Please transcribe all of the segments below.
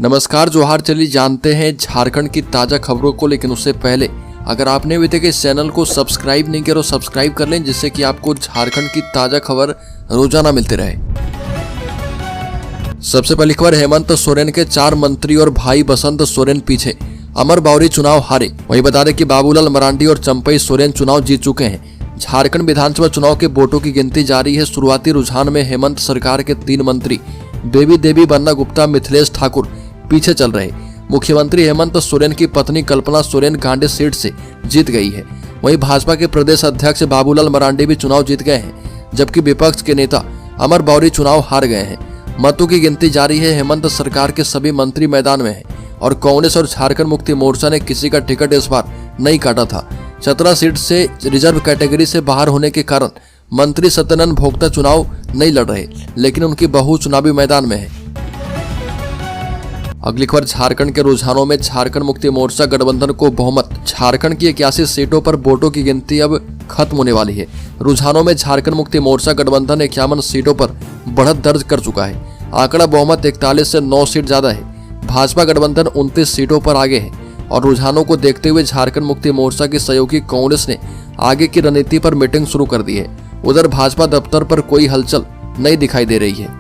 नमस्कार, जोहार। चलिए जानते हैं झारखंड की ताज़ा खबरों को, लेकिन उससे पहले अगर आपने अभी तक इस चैनल को सब्सक्राइब नहीं किया तो सब्सक्राइब कर लें, जिससे कि आपको झारखंड की ताज़ा खबर रोजाना मिलती रहे। सबसे पहली खबर, हेमंत सोरेन के 4 मंत्री और भाई बसंत सोरेन पीछे, अमर बावरी चुनाव हारे। वहीं बता दें कि बाबूलाल मरांडी और चंपई सोरेन चुनाव जीत चुके हैं। झारखंड विधानसभा चुनाव के वोटों की गिनती जारी है। शुरुआती रुझान में हेमंत सरकार के 3 मंत्री बेबी देवी, बन्ना गुप्ता, मिथिलेश ठाकुर पीछे चल रहे। मुख्यमंत्री हेमंत सोरेन की पत्नी कल्पना सोरेन गांडे सीट से जीत गई है। वहीं भाजपा के प्रदेश अध्यक्ष बाबूलाल मरांडी भी चुनाव जीत गए हैं, जबकि विपक्ष के नेता अमर बावरी चुनाव हार गए हैं। मतों की गिनती जारी है। हेमंत सरकार के सभी मंत्री मैदान में हैं और कांग्रेस और झारखंड मुक्ति मोर्चा ने किसी का टिकट इस बार नहीं काटा था। 17 सीट से रिजर्व कैटेगरी से बाहर होने के कारण मंत्री सत्यानंद भोक्ता चुनाव नहीं लड़ रहे, लेकिन उनकी बहू चुनावी मैदान में है। अगली खबर, झारखंड के रुझानों में झारखंड मुक्ति मोर्चा गठबंधन को बहुमत। झारखंड की 81 सीटों पर वोटों की गिनती अब खत्म होने वाली है। रुझानों में झारखंड मुक्ति मोर्चा गठबंधन 51 सीटों पर बढ़त दर्ज कर चुका है। आंकड़ा बहुमत 41 से 9 सीट ज्यादा है। भाजपा गठबंधन 29 सीटों पर आगे है और रुझानों को देखते हुए झारखंड मुक्ति मोर्चा की सहयोगी कांग्रेस ने आगे की रणनीति पर मीटिंग शुरू कर दी है। उधर भाजपा दफ्तर पर कोई हलचल नहीं दिखाई दे रही है।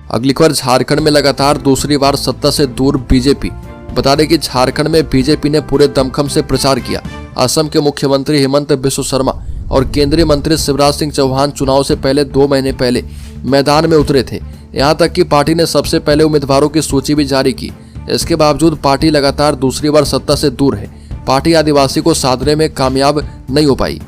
अगली खबर, झारखंड में लगातार दूसरी बार सत्ता से दूर बीजेपी। बता दें कि झारखंड में बीजेपी ने पूरे दमखम से प्रचार किया। असम के मुख्यमंत्री हेमंत बिस्व शर्मा और केंद्रीय मंत्री शिवराज सिंह चौहान चुनाव से पहले 2 महीने पहले मैदान में उतरे थे। यहां तक कि पार्टी ने सबसे पहले उम्मीदवारों की सूची भी जारी की। इसके बावजूद पार्टी लगातार दूसरी बार सत्ता से दूर है। पार्टी आदिवासी को साधने में कामयाब नहीं हो पाई।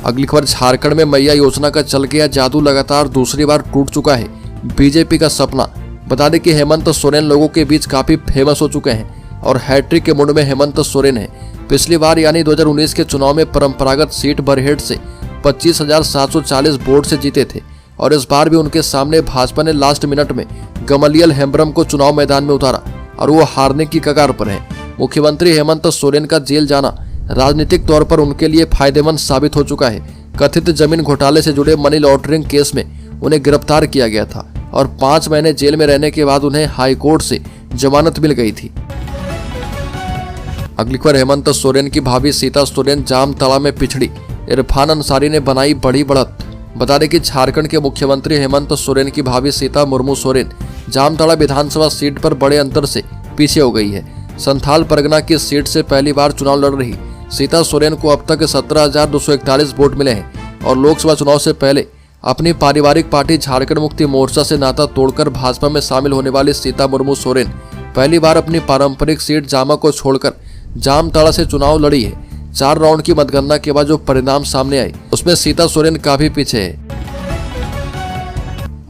अगली खबर, झारखंड में मैया योजना का चल गया जादू लगातार दूसरी बार टूट चुका है। बीजेपी का सपना। बता दें कि हेमंत सोरेन लोगों के बीच काफी फेमस हो चुके हैं और हैट्रिक के मूड में हेमंत सोरेन है। पिछली बार यानी 2019 के चुनाव में परंपरागत सीट बरहेट से 25,740 वोट से जीते थे और इस बार भी उनके सामने भाजपा ने लास्ट मिनट में गमलियल हेम्ब्रम को चुनाव मैदान में उतारा और वो हारने की कगार पर है। मुख्यमंत्री हेमंत सोरेन का जेल जाना राजनीतिक तौर पर उनके लिए फायदेमंद साबित हो चुका है। कथित जमीन घोटाले से जुड़े मनी लॉन्ड्रिंग केस में उन्हें गिरफ्तार किया गया था और 5 महीने जेल में रहने के बाद उन्हें हाईकोर्ट से जमानत मिल गई थी। अगली खबर, हेमंत सोरेन की भाभी सीता सोरेन जामताड़ा में पिछड़ी। इरफान अंसारी ने बनाई बड़ी बढ़त। बता दें कि झारखंड के मुख्यमंत्री हेमंत सोरेन की भाभी सीता मुर्मू सोरेन जामताड़ा विधानसभा सीट पर बड़े अंतर से पीछे हो गई है। संथाल परगना की सीट से पहली बार चुनाव लड़ रही सीता सोरेन को अब तक 17,241 वोट मिले हैं और लोकसभा चुनाव से पहले अपनी पारिवारिक पार्टी झारखंड मुक्ति मोर्चा से नाता तोड़कर भाजपा में शामिल होने वाली सीता मुर्मू सोरेन पहली बार अपनी पारंपरिक सीट जामा को छोड़कर जामताड़ा से चुनाव लड़ी है। 4 राउंड की मतगणना के बाद जो परिणाम सामने आए उसमें सीता सोरेन काफी पीछे है।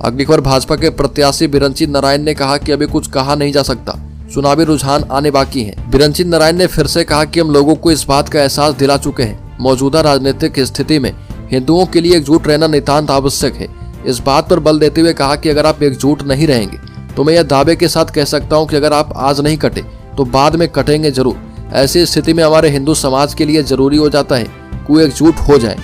अगली खबर, भाजपा के प्रत्याशी बिरंची नारायण ने कहा कि अभी कुछ कहा नहीं जा सकता, चुनावी रुझान आने बाकी हैं। बिरंची नारायण ने फिर से कहा कि हम लोगों को इस बात का एहसास दिला चुके हैं, मौजूदा राजनीतिक स्थिति में हिंदुओं के लिए एकजुट रहना नितांत आवश्यक है। इस बात पर बल देते हुए कहा कि अगर आप एकजुट नहीं रहेंगे तो मैं यह दावे के साथ कह सकता हूं कि अगर आप आज नहीं कटे तो बाद में कटेंगे जरूर। ऐसी स्थिति में हमारे हिंदू समाज के लिए जरूरी हो जाता है कि एकजुट हो जाए।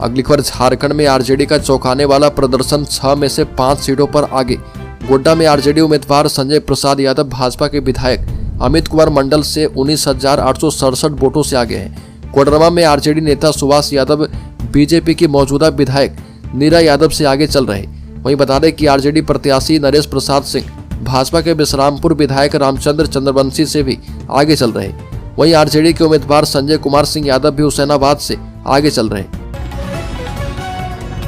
अगली खबर, झारखंड में आरजेडी का चौंकाने वाला प्रदर्शन। 6 में से 5 सीटों पर आगे। गोड्डा में आरजेडी उम्मीदवार संजय प्रसाद यादव भाजपा के विधायक अमित कुमार मंडल से 19,867 वोटों से आगे हैं। कोडरमा में आरजेडी नेता सुभाष यादव बीजेपी की मौजूदा विधायक नीरा यादव से आगे चल रहे। वहीं बता दें कि आरजेडी प्रत्याशी नरेश प्रसाद सिंह भाजपा के विश्रामपुर विधायक रामचंद्र चंद्रवंशी से भी आगे चल रहे। वहीं आरजेडी के उम्मीदवार संजय कुमार सिंह यादव भी हुसैनाबाद से आगे चल रहे।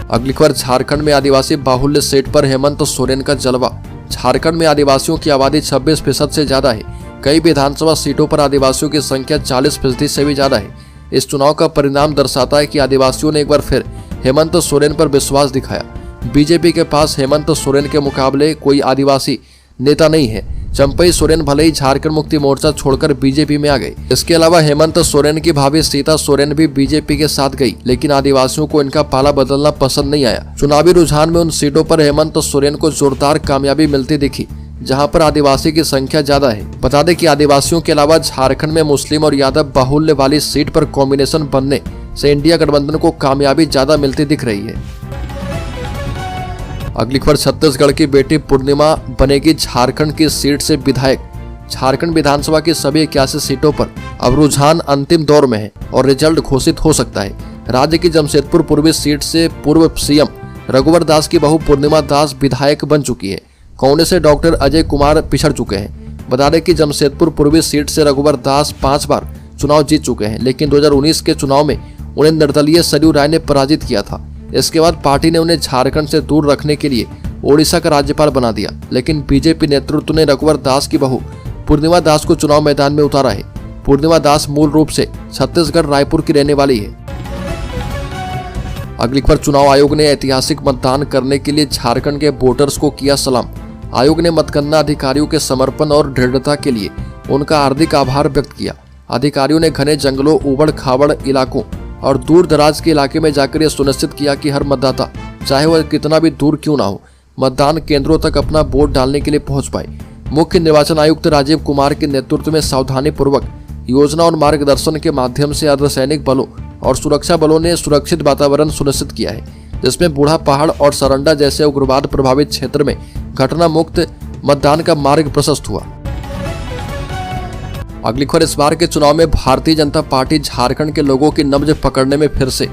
अगली खबर, झारखंड में आदिवासी बाहुल्य सीट पर हेमंत सोरेन का जलवा। झारखंड में आदिवासियों की आबादी 26% से ज्यादा है। कई विधानसभा सीटों पर आदिवासियों की संख्या 40% से भी ज्यादा है। इस चुनाव का परिणाम दर्शाता है कि आदिवासियों ने एक बार फिर हेमंत सोरेन पर विश्वास दिखाया। बीजेपी के पास हेमंत सोरेन के मुकाबले कोई आदिवासी नेता नहीं है। चंपई सोरेन भले ही झारखंड मुक्ति मोर्चा छोड़कर बीजेपी में आ गए। इसके अलावा हेमंत सोरेन की भाभी सीता सोरेन भी बीजेपी के साथ गई, लेकिन आदिवासियों को इनका पाला बदलना पसंद नहीं आया। चुनावी रुझान में उन सीटों पर हेमंत सोरेन को जोरदार कामयाबी मिलती दिखी जहां पर आदिवासी की संख्या ज्यादा है। बता दें कि आदिवासियों के अलावा झारखंड में मुस्लिम और यादव बाहुल्य वाली सीट पर कॉम्बिनेशन बनने से इंडिया गठबंधन को कामयाबी ज्यादा मिलती दिख रही है। अगली खबर, छत्तीसगढ़ की बेटी पूर्णिमा बनेगी झारखंड की सीट से विधायक। झारखंड विधानसभा की सभी 81 सीटों पर अब रुझान अंतिम दौर में है और रिजल्ट घोषित हो सकता है। राज्य की जमशेदपुर पूर्वी सीट से पूर्व सीएम रघुवर दास की बहू पूर्णिमा दास विधायक बन चुकी है। कांग्रेस से डॉक्टर अजय कुमार पिछड़ चुके हैं। बता दें कि जमशेदपुर पूर्वी सीट से रघुवर दास 5 बार चुनाव जीत चुके हैं, लेकिन 2019 के चुनाव में उन्हें निर्दलीय सरयू राय ने पराजित किया था। इसके बाद पार्टी ने उन्हें झारखंड से दूर रखने के लिए ओडिशा का राज्यपाल बना दिया, लेकिन बीजेपी नेतृत्व ने रघुवर दास की बहू पूर्णिमा दास को चुनाव मैदान में उतारा है। पूर्णिमा दास मूल रूप से छत्तीसगढ़ रायपुर की रहने वाली है। अगली खबर, चुनाव आयोग ने ऐतिहासिक मतदान करने के लिए झारखंड के वोटर्स को किया सलाम। आयोग ने मतगणना अधिकारियों के समर्पण और दृढ़ता के लिए उनका हार्दिक आभार व्यक्त किया। अधिकारियों ने घने जंगलों, उबड़ खाबड़ इलाकों और दूर दराज के इलाके में जाकर यह सुनिश्चित किया कि हर मतदाता, चाहे वह कितना भी दूर क्यों ना हो, मतदान केंद्रों तक अपना वोट डालने के लिए पहुंच पाए। मुख्य निर्वाचन आयुक्त राजीव कुमार के नेतृत्व में सावधानी पूर्वक योजना और मार्गदर्शन के माध्यम से अर्धसैनिक बलों और सुरक्षा बलों ने सुरक्षित वातावरण सुनिश्चित किया है, जिसमें बूढ़ा पहाड़ और सरंडा जैसे उग्रवाद प्रभावित क्षेत्र में घटना मुक्त मतदान का मार्ग प्रशस्त हुआ। अगली खबर, इस बार के चुनाव में भारतीय जनता पार्टी झारखंड के लोगों की नब्ज पकड़ने में फिर से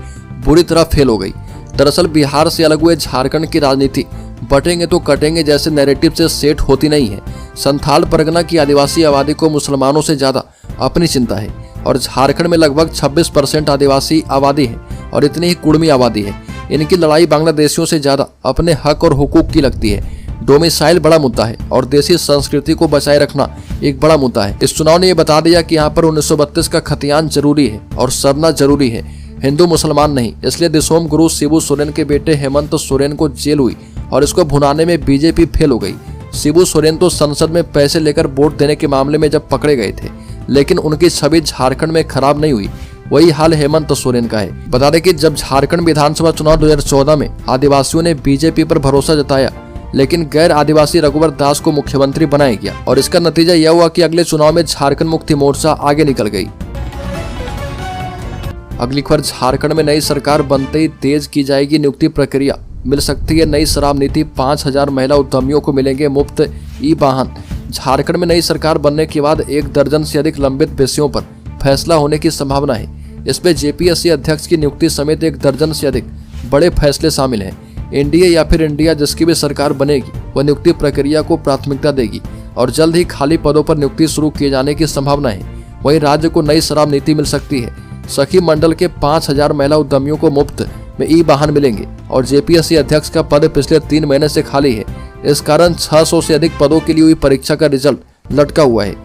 बुरी तरह फेल हो गई। दरअसल बिहार से अलग हुए झारखंड की राजनीति बटेंगे तो कटेंगे जैसे नैरेटिव से सेट होती नहीं है। संथाल परगना की आदिवासी आबादी को मुसलमानों से ज्यादा अपनी चिंता है और झारखंड में लगभग 26% आदिवासी आबादी है और इतनी ही कुड़मी आबादी है। इनकी लड़ाई बांग्लादेशियों से ज्यादा अपने हक और हुकूक की लगती है। डोमिसाइल बड़ा मुद्दा है और देसी संस्कृति को बचाए रखना एक बड़ा मुद्दा है। इस चुनाव ने यह बता दिया कि यहाँ पर 1932 का खतियान जरूरी है और सरना जरूरी है, हिंदू मुसलमान नहीं। इसलिए दिसोम गुरु शिबू सोरेन के बेटे हेमंत सोरेन को जेल हुई और इसको भुनाने में बीजेपी फेल हो गई। शिबू सोरेन तो संसद में पैसे लेकर वोट देने के मामले में जब पकड़े गए थे, लेकिन उनकी छवि झारखंड में खराब नहीं हुई। वही हाल हेमंत सोरेन का है। बता दें कि जब झारखंड विधानसभा चुनाव 2014 में आदिवासियों ने बीजेपी पर भरोसा जताया, लेकिन गैर आदिवासी रघुवर दास को मुख्यमंत्री बनाया गया और इसका नतीजा यह हुआ कि अगले चुनाव में झारखंड मुक्ति मोर्चा आगे निकल गई। अगली खबर, झारखंड में नई सरकार बनते ही तेज की जाएगी नियुक्ति प्रक्रिया। मिल सकती है नई शराब नीति, 5000 महिला उद्यमियों को मिलेंगे मुफ्त ई वाहन। झारखंड में नई सरकार बनने के बाद 1 दर्जन से अधिक लंबित विषयों पर फैसला होने की संभावना है। इसमें जेपीएससी अध्यक्ष की नियुक्ति समेत 1 दर्जन से अधिक बड़े फैसले शामिल हैं। एनडीए या फिर इंडिया जिसकी भी सरकार बनेगी वह नियुक्ति प्रक्रिया को प्राथमिकता देगी और जल्द ही खाली पदों पर नियुक्ति शुरू किए जाने की संभावना है। वहीं राज्य को नई शराब नीति मिल सकती है। सखी मंडल के 5000 महिला उद्यमियों को मुफ्त में ई वाहन मिलेंगे और जेपीएससी अध्यक्ष का पद पिछले 3 महीने से खाली है। इस कारण 600 से अधिक पदों के लिए हुई परीक्षा का रिजल्ट लटका हुआ है।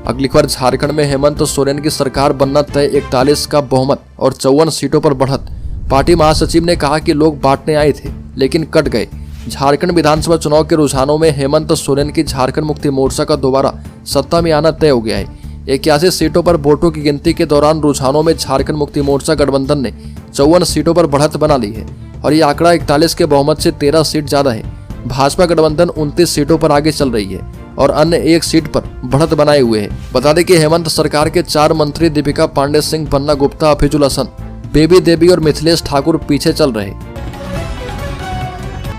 अगली खबर, झारखंड में हेमंत सोरेन की सरकार बनना तय, 41 का बहुमत और 54 सीटों पर बढ़त। पार्टी महासचिव ने कहा कि लोग बांटने आए थे लेकिन कट गए। झारखंड विधानसभा चुनाव के रुझानों में हेमंत सोरेन की झारखंड मुक्ति मोर्चा का दोबारा सत्ता में आना तय हो गया है। 81 सीटों पर वोटों की गिनती के दौरान रुझानों में झारखंड मुक्ति मोर्चा गठबंधन ने 54 सीटों पर बढ़त बना ली है और ये आंकड़ा 41 के बहुमत से 13 सीट ज्यादा है। भाजपा गठबंधन 29 सीटों पर आगे चल रही है और अन्य 1 सीट पर बढ़त बनाए हुए है। बता दें कि हेमंत सरकार के 4 मंत्री दीपिका पांडे सिंह, पन्ना गुप्ता, हफीजुल हसन, बेबी देवी और मिथिलेश ठाकुर पीछे चल रहे।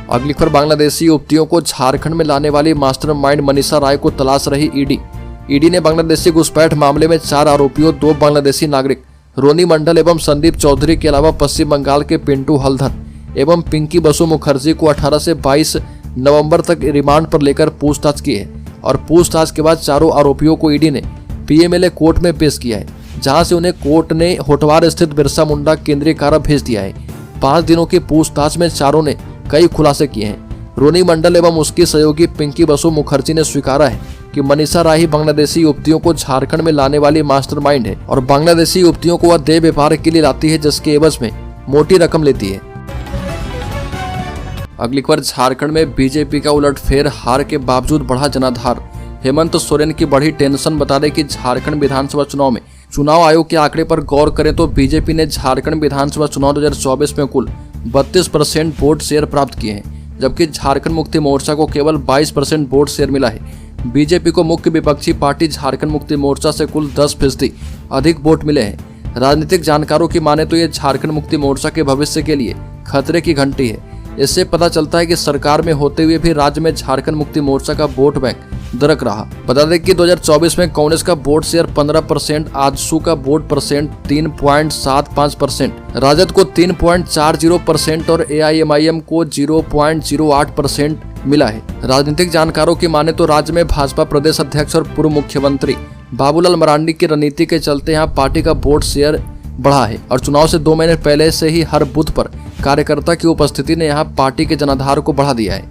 अगली खबर, बांग्लादेशी युवतियों को झारखंड में लाने वाली मास्टरमाइंड मनीषा राय को तलाश रही ईडी। ईडी ने बांग्लादेशी घुसपैठ मामले में 4 आरोपियों, 2 बांग्लादेशी नागरिक रोनी मंडल एवं संदीप चौधरी के अलावा पश्चिम बंगाल के पिंटू हल्दर एवं पिंकी बसु मुखर्जी को 18 से 22 नवंबर तक रिमांड पर लेकर पूछताछ की है और पूछताछ के बाद चारों आरोपियों को ईडी ने पीएमएलए कोर्ट में पेश किया है, जहां से उन्हें कोर्ट ने होटवार स्थित बिरसा मुंडा केंद्रीय कारा भेज दिया है। 5 दिनों की पूछताछ में चारों ने कई खुलासे किए हैं। रोनी मंडल एवं उसकी सहयोगी पिंकी बसु मुखर्जी ने स्वीकारा है कि मनीषा राय बांग्लादेशी युवतियों को झारखंड में लाने वाली मास्टरमाइंड है और बांग्लादेशी युवतियों को वह देह व्यापार के लिए लाती है, जिसके एवज में मोटी रकम लेती है। अगली खबर, झारखंड में बीजेपी का उलटफेर, हार के बावजूद बढ़ा जनाधार। हेमंत सोरेन की बढ़ी टेंशन। बता दें कि झारखंड विधानसभा चुनाव में चुनाव आयोग के आंकड़े पर गौर करें तो बीजेपी ने झारखंड विधानसभा चुनाव 2024 में कुल 32% वोट शेयर प्राप्त किए हैं, जबकि झारखंड मुक्ति मोर्चा को केवल 22% वोट शेयर मिला है। बीजेपी को मुख्य विपक्षी पार्टी झारखंड मुक्ति मोर्चा से कुल 10% अधिक वोट मिले हैं। राजनीतिक जानकारों की माने तो ये झारखंड मुक्ति मोर्चा के भविष्य के लिए खतरे की घंटी है। इससे पता चलता है कि सरकार में होते हुए भी राज्य में झारखंड मुक्ति मोर्चा का वोट बैंक दरक रहा। बता दें कि 2024 में कांग्रेस का वोट शेयर 15%, आजसू का वोट परसेंट 3.75%, राजद को 3.40% और AIMIM को 0.08% मिला है। राजनीतिक जानकारों की माने तो राज्य में भाजपा प्रदेश अध्यक्ष और पूर्व मुख्यमंत्री बाबूलाल मरांडी की रणनीति के चलते यहाँ पार्टी का वोट शेयर बढ़ा है और चुनाव से 2 महीने पहले से ही हर बूथ पर कार्यकर्ता की उपस्थिति ने यहाँ पार्टी के जनाधार को बढ़ा दिया है।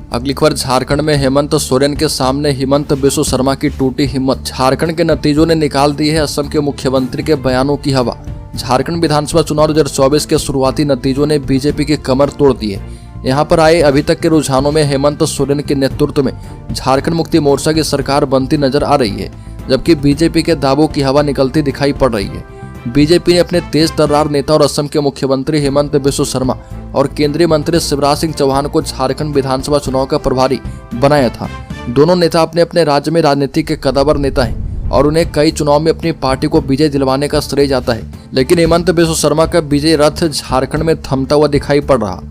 अगली खबर, झारखंड में हेमंत सोरेन के सामने हिमंत बिस्व शर्मा की टूटी हिम्मत। झारखंड के नतीजों ने निकाल दी है असम के मुख्यमंत्री के बयानों की हवा। झारखंड विधानसभा चुनाव 2024 के शुरुआती नतीजों ने बीजेपी की कमर तोड़ दी है। यहाँ पर आए अभी तक के रुझानों में हेमंत सोरेन के नेतृत्व में झारखंड मुक्ति मोर्चा की सरकार बनती नजर आ रही है, जबकि बीजेपी के दावों की हवा निकलती दिखाई पड़ रही है। बीजेपी ने अपने तेज तर्रार नेता और असम के मुख्यमंत्री हेमंत बिस्व शर्मा और केंद्रीय मंत्री शिवराज सिंह चौहान को झारखंड विधानसभा चुनाव का प्रभारी बनाया था। दोनों नेता अपने अपने राज्य में राजनीति के कदावर नेता हैं और उन्हें कई चुनाव में अपनी पार्टी को विजय दिलवाने का श्रेय जाता है, लेकिन हेमंत बिस्व शर्मा का विजय रथ झारखंड में थमता हुआ दिखाई पड़ रहा।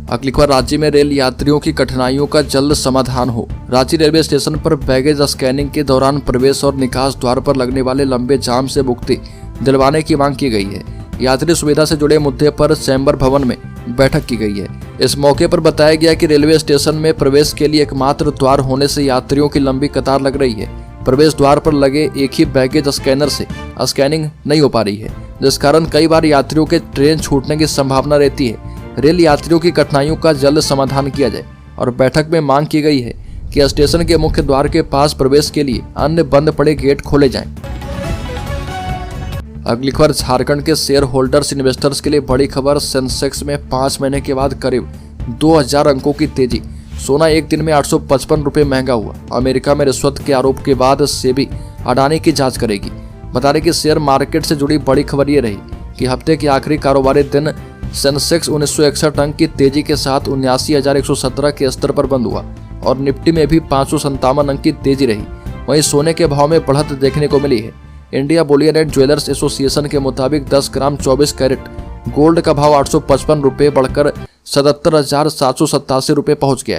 अगली खबर, राज्य में रेल यात्रियों की कठिनाइयों का जल्द समाधान हो। रांची रेलवे स्टेशन पर बैगेज स्कैनिंग के दौरान प्रवेश और निकास द्वार पर लगने वाले लंबे जाम से मुक्ति दिलवाने की मांग की गई है। यात्री सुविधा से जुड़े मुद्दे पर चैम्बर भवन में बैठक की गई है। इस मौके पर बताया गया कि रेलवे स्टेशन में प्रवेश के लिए एकमात्र द्वार होने से यात्रियों की लंबी कतार लग रही है। प्रवेश द्वार पर लगे एक ही बैगेज स्कैनर से स्कैनिंग नहीं हो पा रही है, जिस कारण कई बार यात्रियों के ट्रेन छूटने की संभावना रहती है। रेल यात्रियों की कठिनाइयों का जल्द समाधान किया जाए और बैठक में मांग की गई है कि स्टेशन के मुख्य द्वार के पास प्रवेश के लिए अन्य बंद पड़े गेट खोले जाएं। अगली खबर, झारखंड के शेयर होल्डर्स इन्वेस्टर्स के लिए बड़ी खबर। सेंसेक्स में 5 महीने के बाद करीब 2000 अंकों की तेजी। सोना एक दिन में 855 रुपये महंगा हुआ। अमेरिका में रिश्वत के आरोप के बाद सेबी अडानी की जांच करेगी। बता दें कि शेयर मार्केट से जुड़ी बड़ी खबर ये रही कि हफ्ते के आखिरी कारोबारी दिन सेंसेक्स 1961 अंक की तेजी के साथ 79,117 के स्तर पर बंद हुआ और निफ्टी में भी 557 अंक की तेजी रही। वहीं सोने के भाव में बढ़त देखने को मिली है। India Boolean and jewellers association के मुताबिक 10 ग्राम 24 कैरेट गोल्ड का भाव 855 रुपये बढ़कर 77,787 रुपये पहुंच गया है।